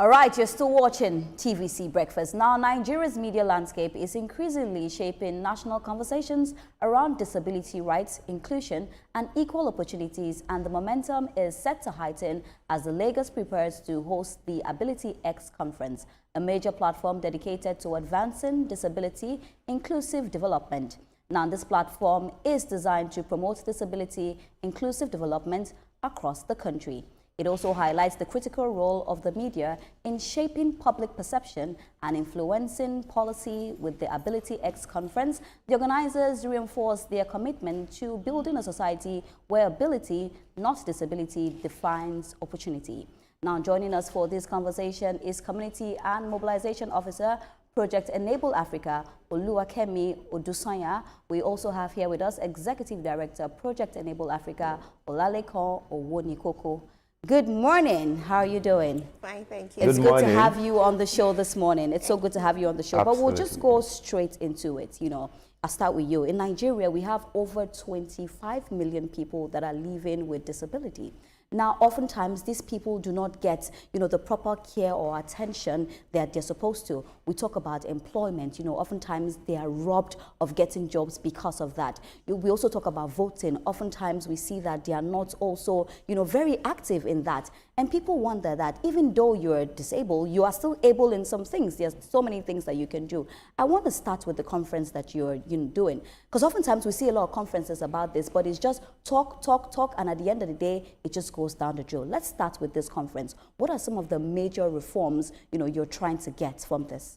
All right, you're still watching TVC Breakfast. Now, Nigeria's media landscape is increasingly shaping national conversations around disability rights, inclusion, and equal opportunities, and the momentum is set to heighten as the Lagos prepares to host the Ability X Conference, a major platform dedicated to advancing disability inclusive development. Now, this platform is designed to promote disability inclusive development across the country. It also highlights the critical role of the media in shaping public perception and influencing policy. With the Ability X Conference, the organizers reinforce their commitment to building a society where ability, not disability, defines opportunity. Now, joining us for this conversation is Community and Mobilization Officer, Project Enable Africa, Oluwakemi Odusanya. We also have here with us Executive Director, Project Enable Africa, Olaleko Owonikoko. Good morning. How are you doing? Fine, thank you. It's good to have you on the show this morning. It's so good to have you on the show. Absolutely. But we'll just go straight into it. I'll start with you. In Nigeria, we have over 25 million people that are living with disability. Now, oftentimes, these people do not get, the proper care or attention that they're supposed to. We talk about employment. Oftentimes, they are robbed of getting jobs because of that. We also talk about voting. Oftentimes, we see that they are not also, very active in that. And people wonder that even though you're disabled, you are still able in some things. There's so many things that you can do. I want to start with the conference that you're doing. Because oftentimes, we see a lot of conferences about this, but it's just talk, talk, talk. And at the end of the day, it just goes down the drill. Let's start with this conference. What are some of the major reforms you're trying to get from this?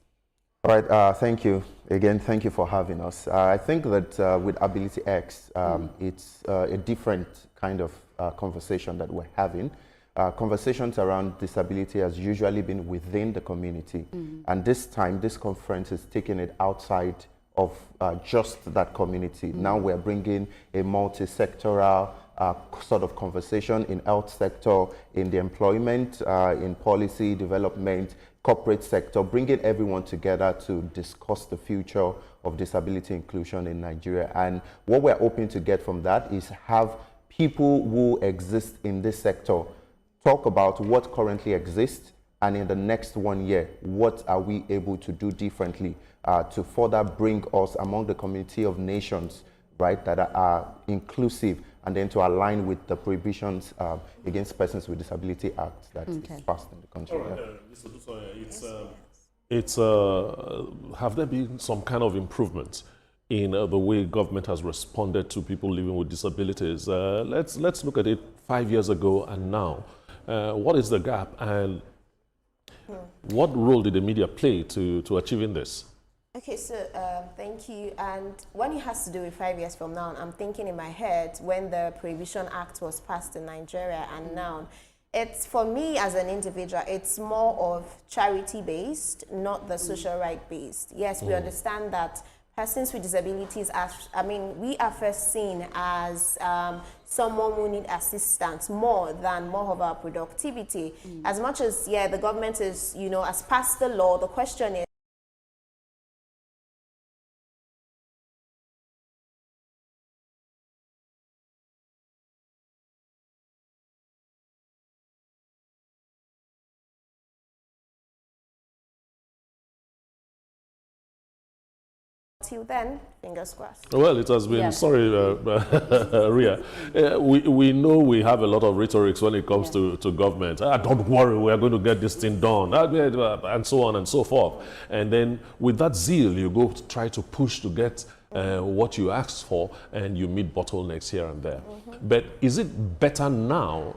All right, thank you. Again, thank you for having us. I think that with Ability X, it's a different kind of conversation that we're having. Conversations around disability has usually been within the community. And this time, this conference is taking it outside of just that community. Now we're bringing a multi-sectoral sort of conversation in health sector, in the employment, in policy development, corporate sector, bringing everyone together to discuss the future of disability inclusion in Nigeria. And what we're hoping to get from that is have people who exist in this sector talk about what currently exists, and in the next 1 year, what are we able to do differently to further bring us among the community of nations, right, that are inclusive, and then to align with the prohibitions against persons with disability act that is passed in the country. All right, Mr. Dusoya, have there been some kind of improvement in the way government has responded to people living with disabilities? Let's look at it 5 years ago and now. What is the gap, and what role did the media play to achieving this? Okay, so thank you. And when it has to do with 5 years from now, I'm thinking in my head when the Prohibition Act was passed in Nigeria and now. It's, for me as an individual, it's more of charity-based, not the social right-based. Yes, we understand that persons with disabilities, we are first seen as someone who need assistance more of our productivity. As much as, the government is, has passed the law, the question is, till then, fingers crossed. Well, it has been, sorry, Ria, we know we have a lot of rhetorics when it comes to government. Don't worry, we are going to get this thing done, and so on and so forth. And then with that zeal, you go to try to push to get what you asked for, and you meet bottlenecks here and there. But is it better now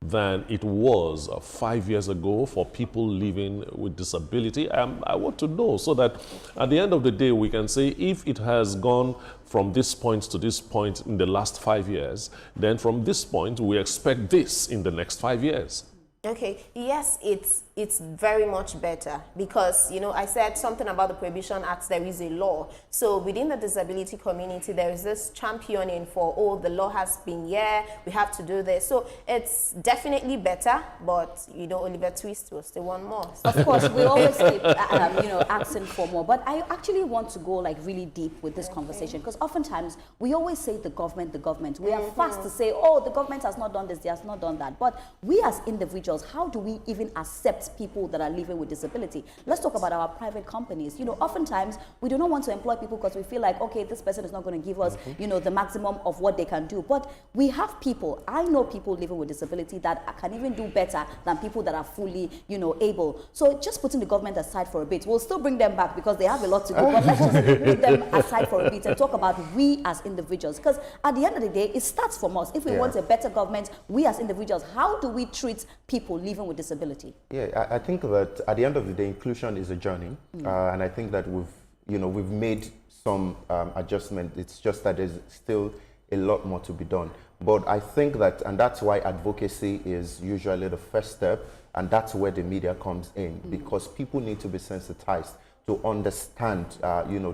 than it was 5 years ago for people living with disability? I want to know, so that at the end of the day, we can say if it has gone from this point to this point in the last 5 years, then from this point, we expect this in the next 5 years. Okay, yes, it's very much better because, I said something about the Prohibition Act, there is a law. So within the disability community, there is this championing for, the law has been here, we have to do this. So it's definitely better, but, Oliver Twist will still want more. Of course, we always keep, asking for more. But I actually want to go really deep with this conversation, because oftentimes we always say the government. We are fast to say, oh, the government has not done this, they has not done that. But we as individuals, how do we even accept affects people that are living with disability. Let's talk about our private companies. You know, oftentimes we do not want to employ people because we feel like, okay, this person is not going to give us, you know, the maximum of what they can do. But we have people, I know people living with disability that can even do better than people that are fully, you know, able. So just putting the government aside for a bit, we'll still bring them back because they have a lot to do, but let's just put them aside for a bit and talk about we as individuals. Because at the end of the day, it starts from us. If we want a better government, we as individuals, how do we treat people living with disability? Yeah, I think that at the end of the day, inclusion is a journey. And I think that we've made some adjustment. It's just that there's still a lot more to be done. But I think that, and that's why advocacy is usually the first step, and that's where the media comes in, because people need to be sensitized to understand,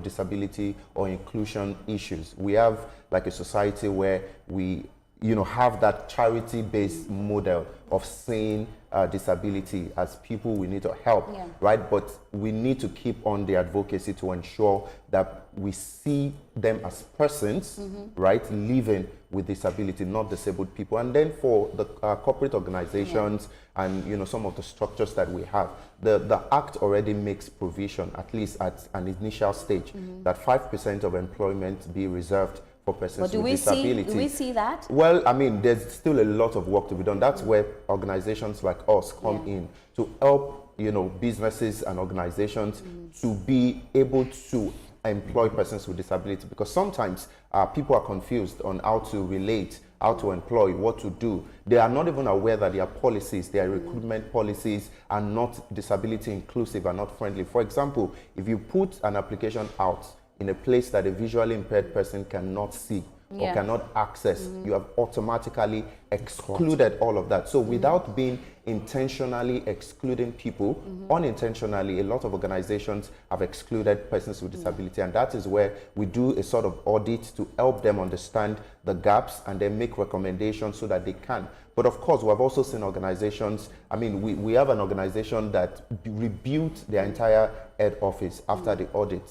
disability or inclusion issues. We have like a society where we, have that charity-based model of seeing disability as people we need to help, right? But we need to keep on the advocacy to ensure that we see them as persons, right, living with disability, not disabled people. And then for the corporate organizations and some of the structures that we have, the Act already makes provision, at least at an initial stage, that 5% of employment be reserved for persons with disability. Do we see that? Well, I mean, there's still a lot of work to be done. That's where organizations like us come in to help, businesses and organizations to be able to employ persons with disability, because sometimes people are confused on how to relate, how to employ, what to do. They are not even aware that their policies, their recruitment policies are not disability inclusive, are not friendly. For example, if you put an application out in a place that a visually impaired person cannot see or cannot access, you have automatically excluded all of that. So without being intentionally excluding people, unintentionally, a lot of organizations have excluded persons with disability, and that is where we do a sort of audit to help them understand the gaps and then make recommendations so that they can. But of course, we have also seen organizations, I mean, we have an organization that rebuilt their entire head office after the audit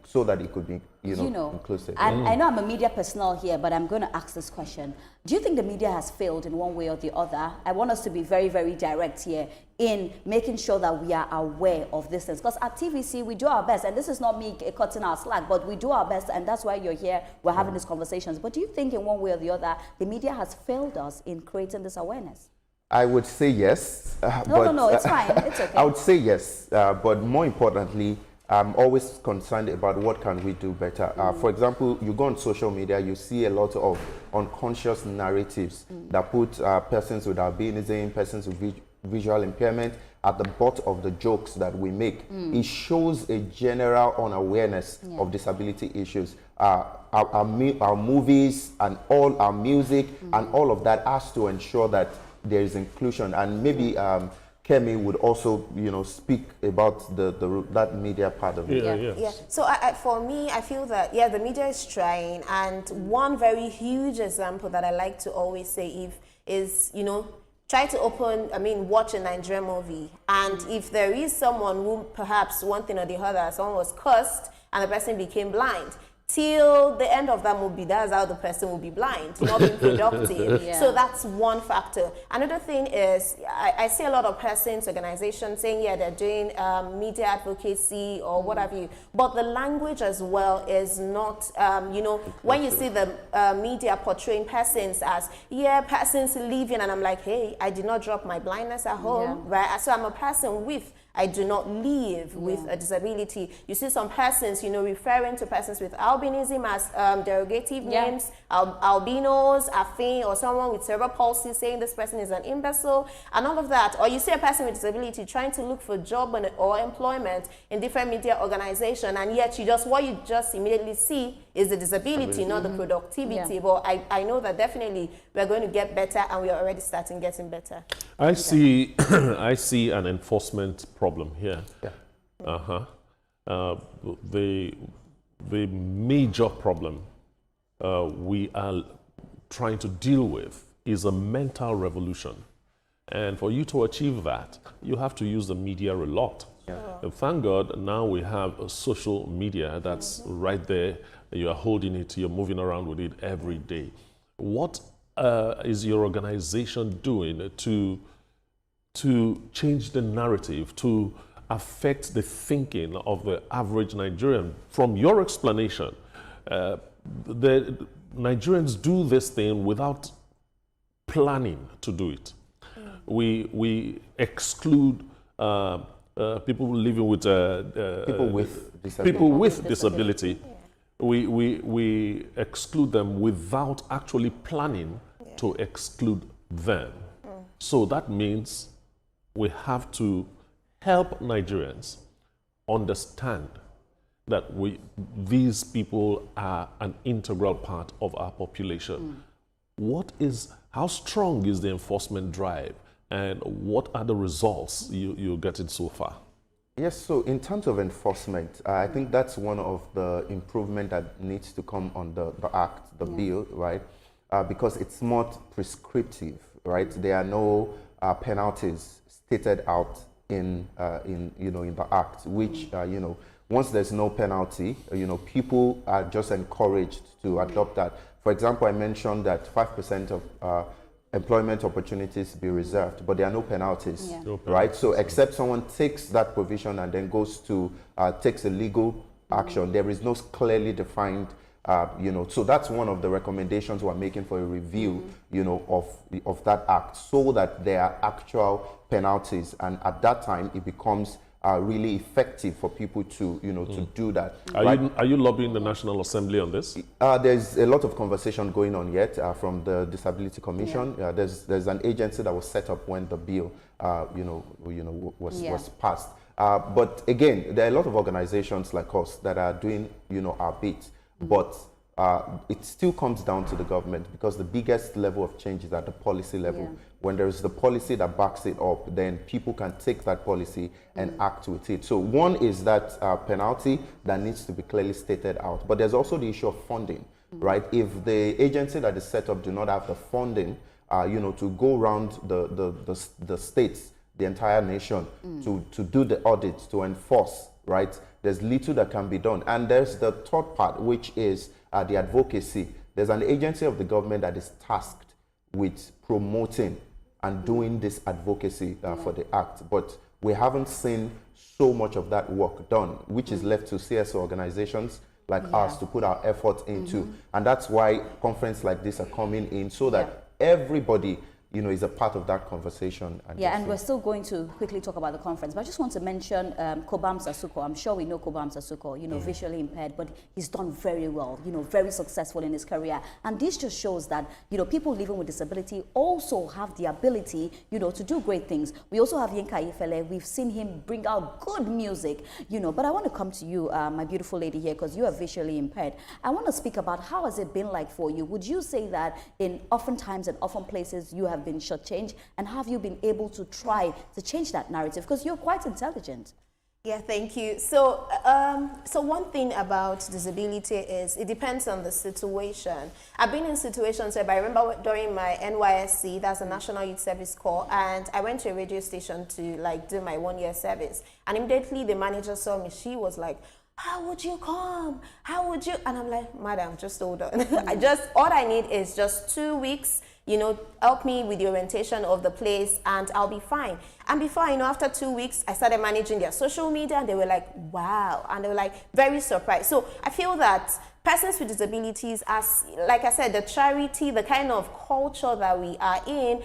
so that it could be, inclusive. And I know I'm a media personnel here, but I'm going to ask this question. Do you think the media has failed in one way or the other? I want us to be very, very direct here in making sure that we are aware of this things. Because at TVC, we do our best, and this is not me cutting our slack, but we do our best, and that's why you're here, we're having these conversations. But do you think in one way or the other, the media has failed us in creating this awareness? I would say yes. No, it's fine, it's okay. I would say yes, but more importantly, I'm always concerned about what can we do better. For example, you go on social media, you see a lot of unconscious narratives that put persons with albinism, persons with visual impairment at the butt of the jokes that we make. It shows a general unawareness of disability issues. Our movies and all our music and all of that has to ensure that there is inclusion. And maybe Kemi would also, speak about that media part of it. Yeah. So for me, I feel that, the media is trying. And one very huge example that I like to always say is, try to watch a Nigerian movie. And if there is someone who perhaps one thing or the other, someone was cursed and the person became blind, till the end of that movie, that's how the person will be blind, not being productive. So that's one factor. Another thing is, I see a lot of persons, organizations saying, they're doing media advocacy or what have you, but the language as well is not, when you see the media portraying persons as, persons living, and I'm like, hey, I did not drop my blindness at home, right? So I'm a person I do not live with a disability. You see some persons, referring to persons with albinism as derogative names, albinos, affin, or someone with cerebral palsy saying this person is an imbecile, and all of that. Or you see a person with disability trying to look for job or employment in different media organizations, and yet what you just immediately see is the disability, not the productivity. But I know that definitely we're going to get better, and we are already starting getting better. I see an enforcement problem here. The major problem we are trying to deal with is a mental revolution. And for you to achieve that, you have to use the media a lot. And thank God now we have a social media that's right there. You are holding it, you're moving around with it every day. What is your organization doing to to change the narrative, to affect the thinking of the average Nigerian. From your explanation, the Nigerians do this thing without planning to do it. We exclude people living with people with disability. We exclude them without actually planning to exclude them. So that means we have to help Nigerians understand that these people are an integral part of our population. How strong is the enforcement drive, and what are the results you're getting so far? Yes, so in terms of enforcement, I think that's one of the improvement that needs to come on the act, the bill, right? Because it's not prescriptive, right? There are no penalties stated out in the act, which once there's no penalty, people are just encouraged to adopt that. For example, I mentioned that 5% of employment opportunities be reserved, but there are no penalties, right? So except someone takes that provision and then goes to takes a legal action, there is no clearly defined. So that's one of the recommendations we're making for a review, of that act, so that there are actual penalties, and at that time it becomes really effective for people to, to do that. Are you lobbying the National Assembly on this? There's a lot of conversation going on yet from the Disability Commission. There's an agency that was set up when the bill, was passed. But again, there are a lot of organizations like us that are doing, our bit. But it still comes down to the government, because the biggest level of change is at the policy level. When there's the policy that backs it up, then people can take that policy and act with it. So one is that penalty that needs to be clearly stated out. But there's also the issue of funding, right? If the agency that is set up do not have the funding, to go around the states, the entire nation, to do the audits, to enforce, right? There's little that can be done. And there's the third part, which is the advocacy. There's an agency of the government that is tasked with promoting and doing this advocacy for the act. But we haven't seen so much of that work done, which is left to CSO organizations like us to put our effort into. And that's why conferences like this are coming in, so that everybody is a part of that conversation. And we're still going to quickly talk about the conference, but I just want to mention Kobam Sasuko. I'm sure we know Kobam Sasuko, visually impaired, but he's done very well, very successful in his career. And this just shows that, people living with disability also have the ability, to do great things. We also have Yinka Ifele. We've seen him bring out good music, but I want to come to you, my beautiful lady here, because you are visually impaired. I want to speak about how has it been like for you? Would you say that oftentimes and often places you have been shortchanged, and have you been able to try to change that narrative, because you're quite intelligent? Yeah, thank you. So, one thing about disability is it depends on the situation. I've been in situations where I remember during my NYSC, that's a National Youth Service Corps, and I went to a radio station to do my 1-year service, and immediately the manager saw me. She was like, "How would you come? How would you?" And I'm like, "Madam, just hold on. All I need is just 2 weeks. Help me with the orientation of the place and I'll be fine." And before after 2 weeks, I started managing their social media, and they were like, "Wow." And they were like very surprised. So I feel that persons with disabilities, as like I said, the charity, the kind of culture that we are in,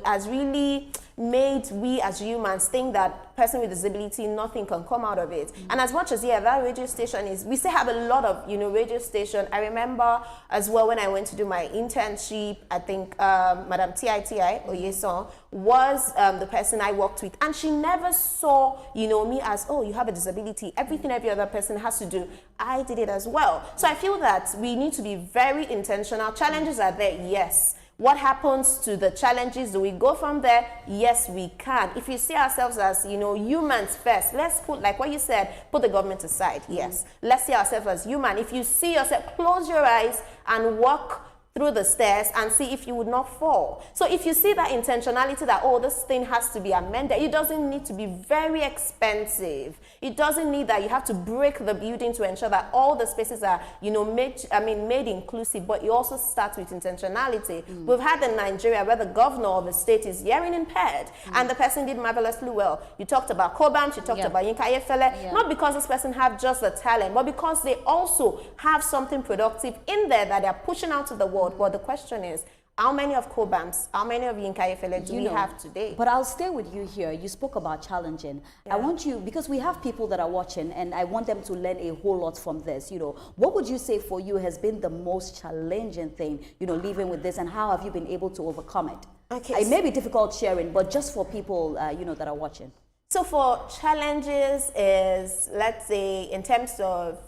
has really made we as humans think that person with disability, nothing can come out of it. And as much as that radio station we still have a lot of radio station. I remember as well when I went to do my internship, I think Madam Titi Oyeson was the person I worked with, and she never saw me as, "Oh, you have a disability." Everything every other person has to do, I did it as well. So I feel that we need to be very intentional. Challenges are there, yes. What happens to the challenges? Do we go from there? Yes, we can. If we see ourselves as, humans first, let's put, like what you said, put the government aside. Yes. Let's see ourselves as human. If you see yourself, close your eyes and walk through the stairs and see if you would not fall. So if you see that intentionality that, oh, this thing has to be amended, it doesn't need to be very expensive. It doesn't need that you have to break the building to ensure that all the spaces are, you know, made inclusive, but it also starts with intentionality. We've had in Nigeria where the governor of the state is hearing impaired, and the person did marvelously well. You talked about Kobams, you talked about Yinka Ayefele, not because this person have just the talent, but because they also have something productive in there that they're pushing out to the world. But the question is, how many of Kobams, how many of Yinka Ayefele do we have today? But I'll stay with you here. You spoke about challenging. I want you, because we have people that are watching, and I want them to learn a whole lot from this. You know, what would you say for you has been the most challenging thing, you know, living with this, and how have you been able to overcome it? Okay. It may be difficult sharing, but just for people, you know, that are watching. So for challenges is, let's say, in terms of,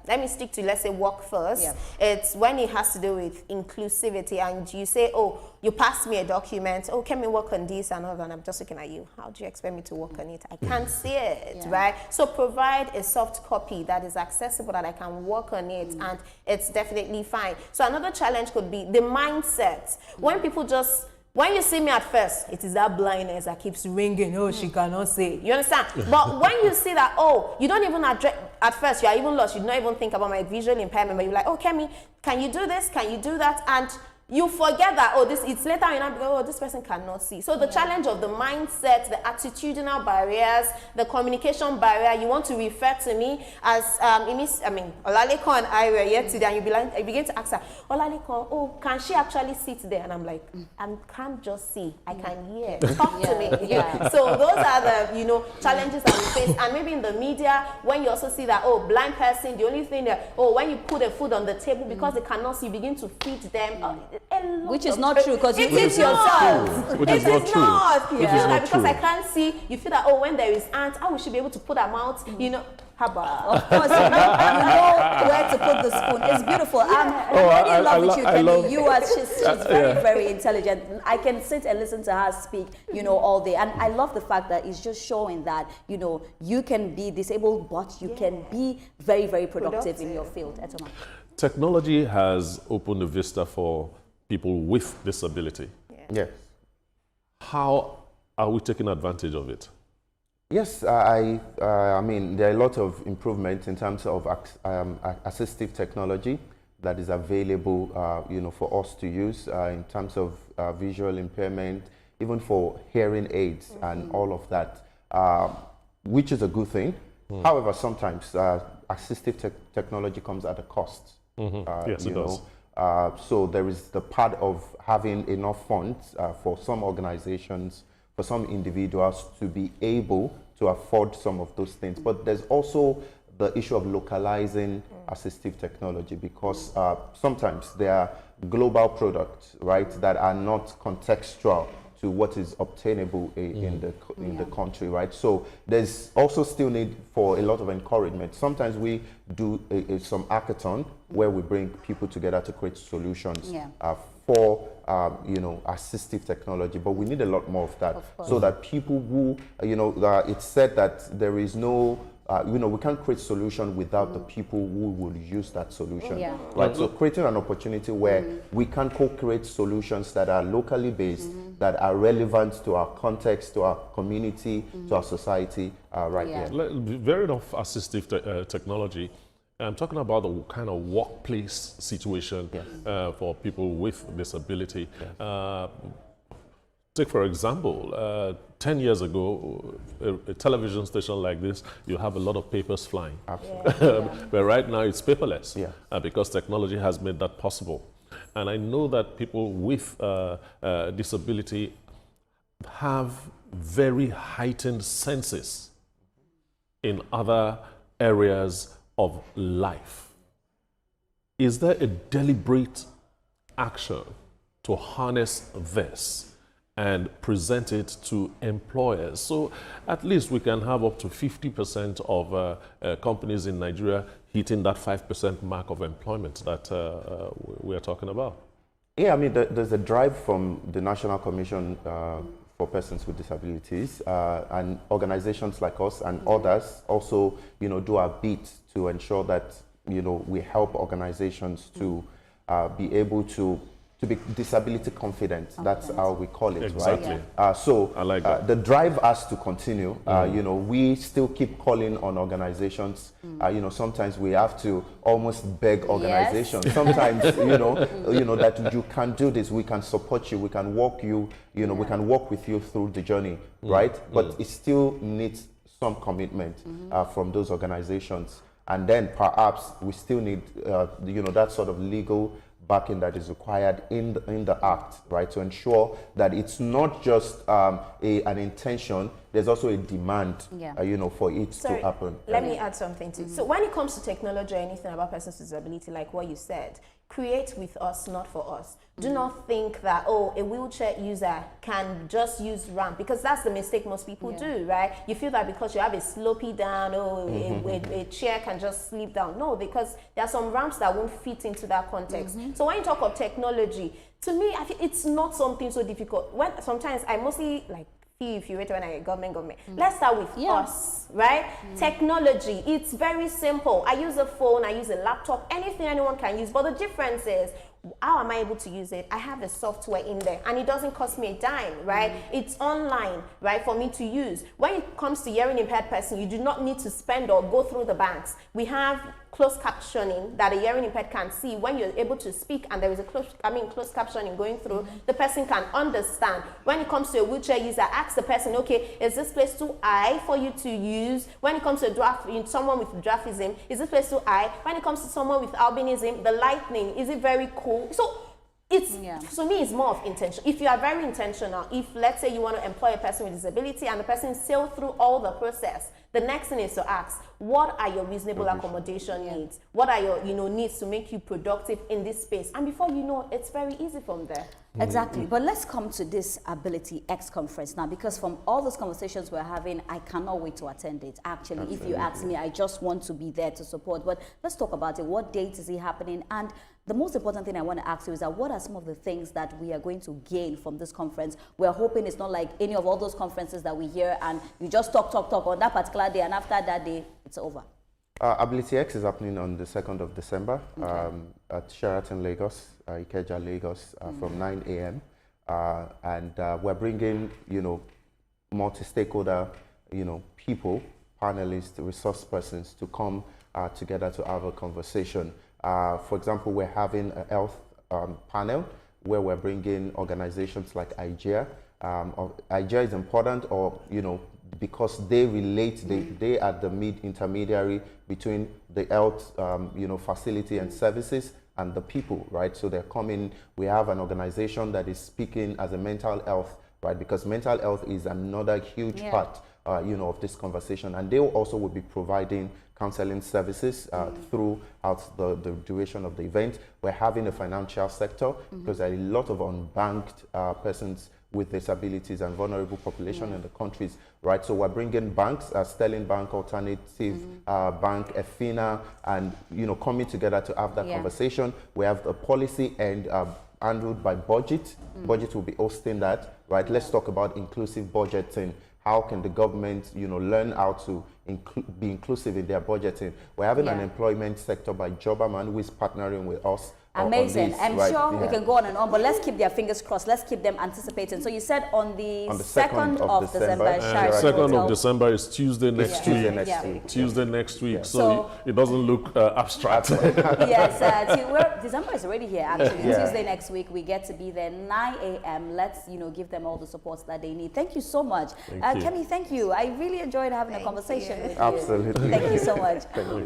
let me stick to, let's say, work first. It's when it has to do with inclusivity, and you say, oh, you passed me a document, oh, can we work on this and all that, and I'm just looking at you. How do you expect me to work on it? I can't see it, right? So provide a soft copy that is accessible, that I can work on it, and it's definitely fine. So another challenge could be the mindset. When people just, when you see me at first, it is that blindness that keeps ringing. Oh, she cannot see. You understand? But when you see that, oh, you don't even address, at first, you are even lost. You don't even think about my visual impairment, but you're like, oh, Kemi, can you do this? Can you do that? And you forget that, oh, it's later, you know, oh, this person cannot see. So the challenge of the mindset, the attitudinal barriers, the communication barrier, you want to refer to me as, Olaleko and I were here today, and you begin to ask her, Olaleko, oh, can she actually sit there? And I'm like, I can't just see, I can hear. Talk to me. So those are the, you know, challenges that we face. And maybe in the media, when you also see that, oh, blind person, the only thing that, oh, when you put a food on the table because they cannot see, you begin to feed them. Which is not true, because you feed yourself. Which is not true. You feel that because I can't see, you feel that, oh, when there is ants, we should be able to put them out, you know. Of course, you know where to put the spoon. It's beautiful. I'm really in love with you, Kemi. You are, she's very, very intelligent. I can sit and listen to her speak, you know, all day. And I love the fact that it's just showing that, you know, you can be disabled, but you can be very, very productive in your field. Etoma. Technology has opened a vista for people with disability. Yes. How are we taking advantage of it? Yes, I mean, there are a lot of improvements in terms of assistive technology that is available, you know, for us to use in terms of visual impairment, even for hearing aids and all of that, which is a good thing. However, sometimes assistive technology comes at a cost. Yes, it does. So there is the part of having enough funds for some organizations, for some individuals to be able to afford some of those things. But there's also the issue of localizing assistive technology, because sometimes there are global products, right, that are not contextual to what is obtainable in the country, right? So there's also still need for a lot of encouragement. Sometimes we do some hackathon where we bring people together to create solutions for you know, assistive technology, but we need a lot more of that, so that people who, you know, it's said that there is no you know, we can't create solution without the people who will use that solution, right? So creating an opportunity where we can co-create solutions that are locally based, that are relevant to our context, to our community, to our society, right here. Very enough assistive technology. I'm talking about the kind of workplace situation for people with disability. Take, for example, 10 years ago, a television station like this, you have a lot of papers flying. But right now it's paperless because technology has made that possible. And I know that people with disability have very heightened senses in other areas of life. Is there a deliberate action to harness this and present it to employers? So at least we can have up to 50% of companies in Nigeria hitting that 5% mark of employment that we are talking about. Yeah, I mean, there's a drive from the National Commission for Persons with Disabilities, and organizations like us and others also, you know, do our bit to ensure that, you know, we help organizations to be able to to be disability confident. That's how we call it, Exactly. right? So I like that. the drive has to continue. You know, we still keep calling on organizations. You know, sometimes we have to almost beg organizations. Yes. Sometimes, you know that you can do this. We can support you. We can walk you. You know, we can walk with you through the journey, right? But it still needs some commitment from those organizations. And then perhaps we still need, you know, that sort of legal backing that is required in the act, right, to ensure that it's not just an intention. There's also a demand, you know, for it to happen. Let me add something too. So when it comes to technology or anything about persons with disability, like what you said, create with us, not for us. Do not think that, oh, a wheelchair user can just use ramp, because that's the mistake most people do, right? You feel that because you have a slopey down, a chair can just slip down. No, because there are some ramps that won't fit into that context. So when you talk of technology, to me, I think it's not something so difficult. When sometimes I mostly like, if you wait when I get government. Let's start with us, right? Technology, it's very simple. I use a phone, I use a laptop, anything anyone can use. But the difference is, how am I able to use it? I have the software in there and it doesn't cost me a dime, right? It's online, right, for me to use. When it comes to hearing impaired person, you do not need to spend or go through the banks. We have closed captioning that a hearing impaired can see. When you're able to speak and there is a closed captioning going through, the person can understand. When it comes to a wheelchair user, ask the person, okay, is this place too high for you to use? When it comes to someone with dwarfism, is this place too high? When it comes to someone with albinism, the lighting, is it very cool? So it's, to me, it's more of intention. If you are very intentional, if let's say you want to employ a person with disability and the person sailed through all the process, the next thing is to ask, what are your reasonable accommodation needs? What are your needs to make you productive in this space? And before you know, it's very easy from there. Exactly. But let's come to this Ability X conference now, because from all those conversations we're having, I cannot wait to attend it. Actually, if you ask me, I just want to be there to support. But let's talk about it. What date is it happening? And the most important thing I want to ask you is that what are some of the things that we are going to gain from this conference? We're hoping it's not like any of all those conferences that we hear and you just talk on that particular day, and after that day, it's over. Ability X is happening on the 2nd of December at Sheraton, Lagos, Ikeja, Lagos, from 9 a.m. And we're bringing, multi-stakeholder, people, panelists, resource persons to come together to have a conversation. For example, we're having a health panel where we're bringing organizations like IGEA. IGEA is important, because they relate, they are the intermediary between the health facility and services and the people, right? So they're coming, we have an organization that is speaking as a mental health, right? Because mental health is another huge part, of this conversation. And they also will be providing counseling services throughout the duration of the event. We're having a financial sector because there are a lot of unbanked persons with disabilities and vulnerable population in the countries, right? So we're bringing banks, Sterling Bank, Alternative Bank, EFINA, and coming together to have that conversation. We have the policy and handled by Budget. Budget will be hosting that, right? Let's talk about inclusive budgeting. How can the government, learn how to be inclusive in their budgeting? We're having an employment sector by Jobberman, who is partnering with us. Amazing. This, I'm sure we can go on and on, but let's keep their fingers crossed. Let's keep them anticipating. So you said on the 2nd of December. 2nd of December is Tuesday next week. Tuesday next week. So it doesn't look abstract. Yes, December is already here, actually. Tuesday next week, we get to be there 9 a.m. Let's, give them all the support that they need. Thank you so much. Kenny, thank you. I really enjoyed having a conversation with you. Absolutely. Thank you so much.